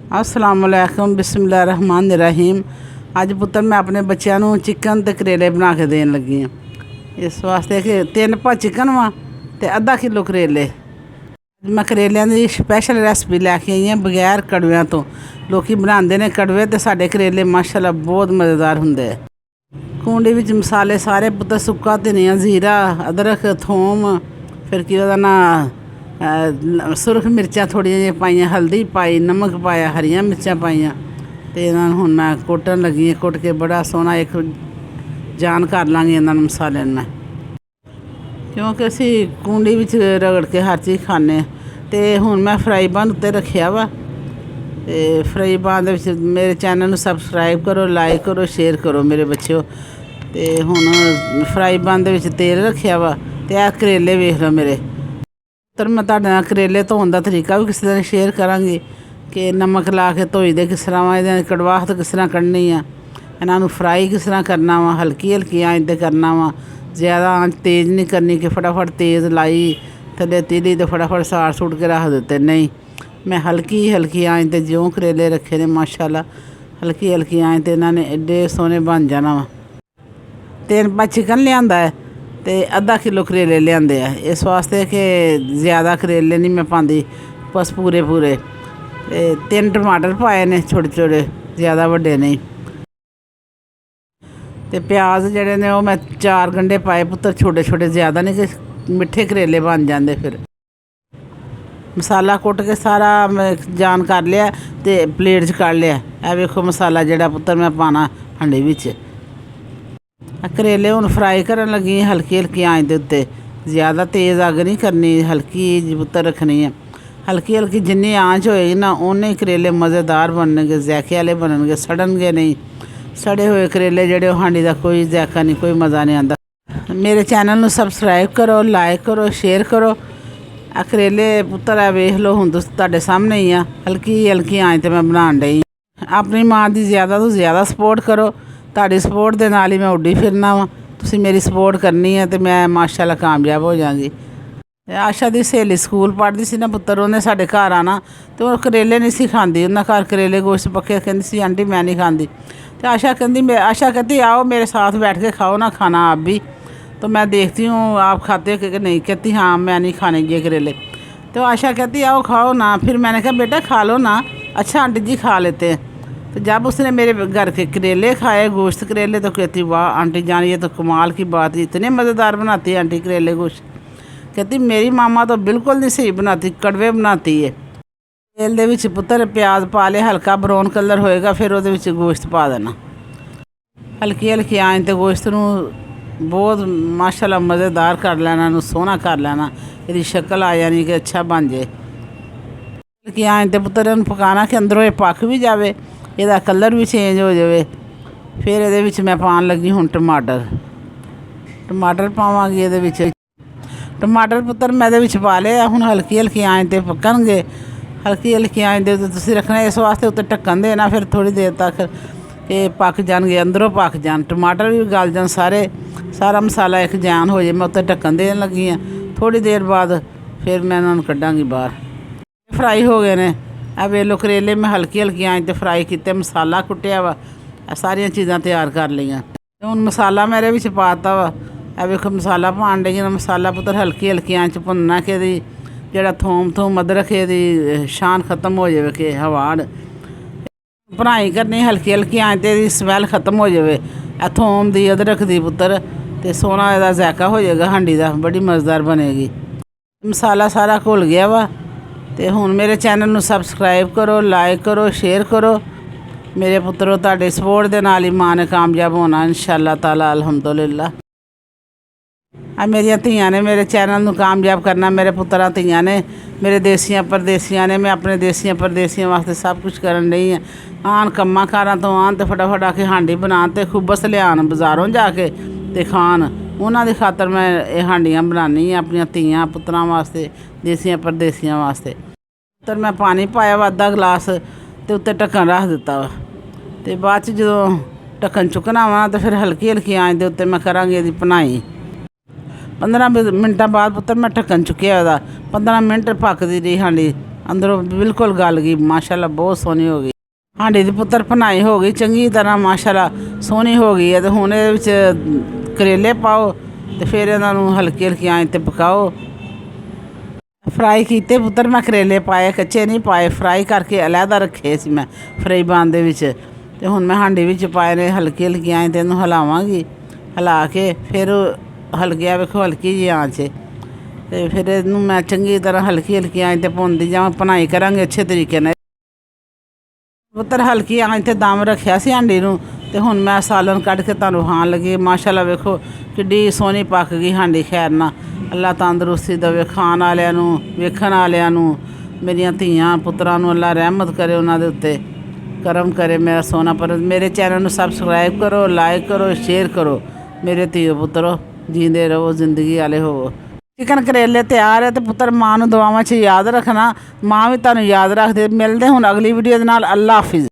अस्सलाम वालेकुम बिस्मिल्लाहिर्रहमानिर्रहीम। अज पुत्तर मैं अपने बच्चों को चिकन ते करेले बना के देन लगी हाँ। इस वास्ते कि 3 पा चिकन वा ते आधा किलो करेले। मैं करेलियां की स्पैशल रेसिपी लैके आई हाँ बगैर कड़वियां तो। लोग बनाते हैं कड़वे तो साढ़े करेले माशाल्लाह बहुत मज़ेदार होंगे। कूंडी विच मसाले सारे पुत्तर सुक्का धनिया जीरा अदरक थोम फिर की ओहदा ना सुरख मिर्चां थोड़ियां जी पाइयां हल्दी पाई नमक पाया हरियां मिर्चां पाइयां तो इन्होंने हुण मैं कुटन लगी कुट के बड़ा सोहना एक जान कर लाँगी इन्होंने मसाले मैं क्योंकि असी कूंडी विच रगड़ के हर चीज़ खाने। तो हुण मैं फ्राई पैन उत्ते रखिया वा ते फ्राई पैन दे विच मेरे चैनल नूं सबसक्राइब करो लाइक करो शेयर करो मेरे बच्चों। तो हुण फ्राई पैन दे विच तेल रखिया वा ते आ करेले वेख लो मेरे तर मैं तुहाडे नाल करेले धोने का तरीका भी किसी दिन शेयर करांगी कि नमक ला के धोई दे किस तरह वा इहदी कड़वाहट किस तरह कढ़नी आ इन्हों फ्राई किस तरह करना वा हल्की हल्की आंच ते करना वा ज़्यादा आंच तेज़ नहीं करनी कि फटाफट तेज़ लाई थले तीली तो फटाफट साड़ सुट के रख देते नहीं। मैं हल्की हल्की आंच ते ज्यों करेले रखे ने माशाल्लाह हल्की हल्की आंच ते इन्होंने एडे सोहने बन जाना वा। 3 पा चिकन लिआंदा है तो आधा किलो करेले लिआंदे आ इस वास्ते कि ज़्यादा करेले नहीं मैं पाती बस पूरे पूरे। 3 टमाटर पाए ने छोटे छोटे ज़्यादा वड्डे नहीं। तो प्याज जड़े ने वो मैं 4 गंढे पाए पुत्तर छोटे छोटे ज़्यादा नहीं कि मिठे करेले बन जाते। फिर मसाला कुट के सारा मैं जान कर लिया तो प्लेट च कढ़ लिया। ए वेखो मसाला जड़ा पुत्तर मैं पाना हांडी विच। करेले हुण फ्राई करन लगी हल्की हल्की आंच दे उत्ते ज़्यादा तेज़ अग नहीं करनी हल्की जी पुत्तर रखनी है। हल्की हल्की जिन्नी आंच होएगी ना उन्ने करेले मज़ेदार बनणगे ज़ैके वाले बनणगे सड़नगे नहीं। सड़े हुए करेले जड़े हांडी का कोई ज़ैका नहीं कोई मज़ा नहीं आता। मेरे चैनल नूं सबसक्राइब करो लाइक करो शेयर करो। आ करेले पुत्तर आ वेख लो हुण तुहाडे सामने ही आ हल्की हल्की आंच ते मैं बनाण डई। अपनी मां की ज़्यादा तो ज़्यादा सपोर्ट करो ਤੁਹਾਡੀ सपोर्ट के नाल ही मैं उड्डी फिरना वा। तुसीं मेरी सपोर्ट करनी है तो मैं माशाल्लाह कामयाब हो जाऊँगी। आशा की सहेली स्कूल पढ़ती सी ना पुत्तर उन्हें साढ़े घर आना तो वो करेले नहीं सी खाती उन्हें घर करेले गोश्त पक्के कहती सी आंटी मैं नहीं खाती। तो आशा कहती आओ मेरे साथ बैठ के खाओ ना खाना आप भी। तो मैं देखती हूँ आप खाते हो कि नहीं कहती हाँ मैं नहीं खाने ये करेले। तो आशा कहती आओ खाओ ना। फिर मैंने कहा बेटा खा लो ना। अच्छा आंटी जी खा लेते हैं। तो जब उसने मेरे घर के करेले खाए गोश्त करेले तो कहती वाह आंटी जान ये तो कमाल की बात है इतने मज़ेदार बनाती है आंटी करेले गोश्त। कहती मेरी मामा तो बिल्कुल नहीं सही बनाती कड़वे बनाती है। तेल दे विच पुत्तर प्याज पा ले हल्का ब्राउन कलर होएगा फिर वो गोश्त पा देना हल्की हल्की आंच ते गोश्त नूं बहुत माशाल्लाह मज़ेदार कर लेना सोहना कर लेना इसकी शक्ल आ जानी कि अच्छा बन जाए। हल्की आंच ते पुत्तर पकाना कि अंदरों ये पक भी जाए ਇਹਦਾ कलर भी चेंज हो जाए। फिर ਇਹਦੇ ਵਿੱਚ मैं पान लगी हूँ टमाटर पावांगी ਇਹਦੇ ਵਿੱਚ टमाटर पुत्तर मैं ਇਹਦੇ ਵਿੱਚ पा लिया हूँ हल्की हल्की आंच ते पकणगे हल्की हल्की आंच दे तुसीं रखना इस वास्ते उत्ते ढक्कन देना फिर थोड़ी देर तक ये पक जाएंगे अंदरों पक जान टमाटर भी गल जान सारा मसाला एक जान हो जाए। मैं उत्ते ढक्कन देन लगी हाँ थोड़ी देर बाद फिर मैं इन्होंने कढ़ांगी बाहर। फ्राई हो गए ने आ वेलो करेले मैं हल्की हल्की आंच ते फ्राई किए मसाला कुटिया वा सारिया चीज़ां तैयार कर लियाँ। हुण मसाला मेरे विच पाता वा आ वेखो मसाला पाण डई मसाला पुत्तर हल्की हल्की आंच भुनना कि जेड़ा थोम अदरक दी शान खत्म हो जाए कि हवाड़ भुनाई करनी हल्की हल्की आंच ते स्मैल खत्म हो जाए आ थोम दी अदरक दी पुत्तर ते सोहना इहदा ज़ायका हो जाएगा हांडी दा बड़ी मज़ेदार बनेगी। मसाला सारा घुल गया वा तो हुण मेरे चैनल नूं सबसक्राइब करो लाइक करो शेयर करो मेरे पुत्रों तुहाडे सपोर्ट के नाल ही मां ने कामयाब होना इंशाअल्लाह ताला अलहमदुलिल्लाह। आ मेरिया धियां ने मेरे चैनल नूं कामयाब करना मेरे पुत्तरां धियां ने मेरे देसियां परदेसियां ने मैं अपने देसियां परदेसियां वास्ते सब कुछ करन डई आं। आन कम्मां कारां तो आन तो फटाफट आके हांडी बनान ते खुबस लियान बाज़ारों जाके ते खान उन्हां दी खातर मैं ये हांडियां बनानी अपनी धियां पुत्तरां वास्ते देसियां परदेसियां वास्ते। तो मैं पानी पाया वा आधा गिलास तो उत्ते ढक्कन रख दिता वा तो बाद च जो ढक्कन चुकना वा तो फिर हल्की हल्की आंच दे उत्ते मैं करांगी इसदी भुनाई। 15 मिनटां बाद पुत्तर मैं ढक्कन चुक्या 15 मिनट पकदी रही हांडी ਅੰਦਰੋਂ ਬਿਲਕੁਲ ਗਲ ਗਈ ਮਾਸ਼ਾਅੱਲਾ, ਬਹੁਤ ਸੋਹਣੀ ਹੋ ਗਈ। ਹਾਂਡੀ ਦੀ ਪੁੱਤਰ ਭਨਾਈ ਹੋ ਗਈ ਚੰਗੀ ਤਰ੍ਹਾਂ ਮਾਸ਼ਾਅੱਲਾ, ਸੋਹਣੀ ਹੋ ਗਈ ਹੈ। ਤੇ ਹੁਣ ਇਹਦੇ ਵਿੱਚ ਕਰੇਲੇ ਪਾਓ ਤੇ ਫਿਰ ਇਹਨਾਂ ਨੂੰ ਹਲਕੀ ਹਲਕੀ ਆਂਚ ਤੇ ਪਕਾਓ। ਫਰਾਈ ਕੀਤੇ ਪੁੱਤਰ, ਮੈਂ ਕਰੇਲੇ ਪਾਏ, ਕੱਚੇ ਨਹੀਂ ਪਾਏ, ਫਰਾਈ ਕਰਕੇ ਅਲੱਗਾ ਰੱਖੇ ਸੀ ਮੈਂ ਫਰਾਈ ਬਾਨ ਦੇ ਵਿੱਚ। ਤੇ ਹੁਣ ਮੈਂ ਹਾਂਡੀ ਵਿੱਚ ਪਾਏ ਨੇ, ਹਲਕੀ ਹਲਕੀ ਆਂਚ ਤੇ ਇਹਨੂੰ ਹਿਲਾਵਾਂਗੀ। ਹਿਲਾ ਕੇ ਫਿਰ ਹਲਕਿਆ ਵੇਖੋ ਹਲਕੀ ਜਿਹੀ ਆਂਚ ਤੇ ਫਿਰ ਇਹਨੂੰ ਮੈਂ ਚੰਗੀ ਤਰ੍ਹਾਂ ਹਲਕੀ ਹਲਕੀ ਆਂਚ ਤੇ ਭੁੰਨਦੀ ਜਾਵਾਂ, ਭੁਨਾਈ ਕਰਾਂਗੇ ਅੱਛੇ ਤਰੀਕੇ ਨਾਲ। ਪੁੱਤਰ ਹਲਕੀ ਆਂਚ ਤੇ ਦਮ ਰੱਖਿਆ ਸੀ ਹਾਂਡੀ ਨੂੰ ਤੇ ਹੁਣ ਮੈਂ ਸਾਲਨ ਕੱਢ ਕੇ ਤੁਹਾਨੂੰ ਖਾਣ ਲੱਗੀ। ਮਾਸ਼ਾਅੱਲਾ ਵੇਖੋ ਕਿੱਡੀ ਸੋਹਣੀ ਪੱਕ ਗਈ ਹਾਂਡੀ। ਖੈਰ ਨਾ ਅੱਲਾ ਤੰਦਰੁਸਤੀ ਦੇਵੇ ਖਾਣ ਵਾਲਿਆਂ ਨੂੰ, ਵੇਖਣ ਵਾਲਿਆਂ ਨੂੰ, ਮੇਰੀਆਂ ਧੀਆਂ ਪੁੱਤਰਾਂ ਨੂੰ ਅੱਲਾ ਰਹਿਮਤ ਕਰੇ, ਉਹਨਾਂ ਦੇ ਉੱਤੇ ਕਰਮ ਕਰੇ। ਮੇਰਾ ਸੋਨਾ ਪਰ ਮੇਰੇ ਚੈਨਲ ਨੂੰ ਸਬਸਕ੍ਰਾਈਬ ਕਰੋ, ਲਾਈਕ ਕਰੋ, ਸ਼ੇਅਰ ਕਰੋ। ਮੇਰੇ ਧੀਓ ਪੁੱਤਰੋ ਜੀਂਦੇ ਰਹੋ, ਜ਼ਿੰਦਗੀ ਵਾਲੇ ਹੋਵੋ। ਚਿਕਨ ਕਰੇਲੇ ਤਿਆਰ ਹੈ ਤੇ ਪੁੱਤਰ ਮਾਂ ਨੂੰ ਦੁਆਵਾਂ 'ਚ ਯਾਦ ਰੱਖਣਾ, ਮਾਂ ਵੀ ਤੁਹਾਨੂੰ ਯਾਦ ਰੱਖਦੇ। ਮਿਲਦੇ ਹੁਣ ਅਗਲੀ ਵੀਡੀਓ ਦੇ ਨਾਲ। ਅੱਲਾ ਹਾਫਿਜ਼।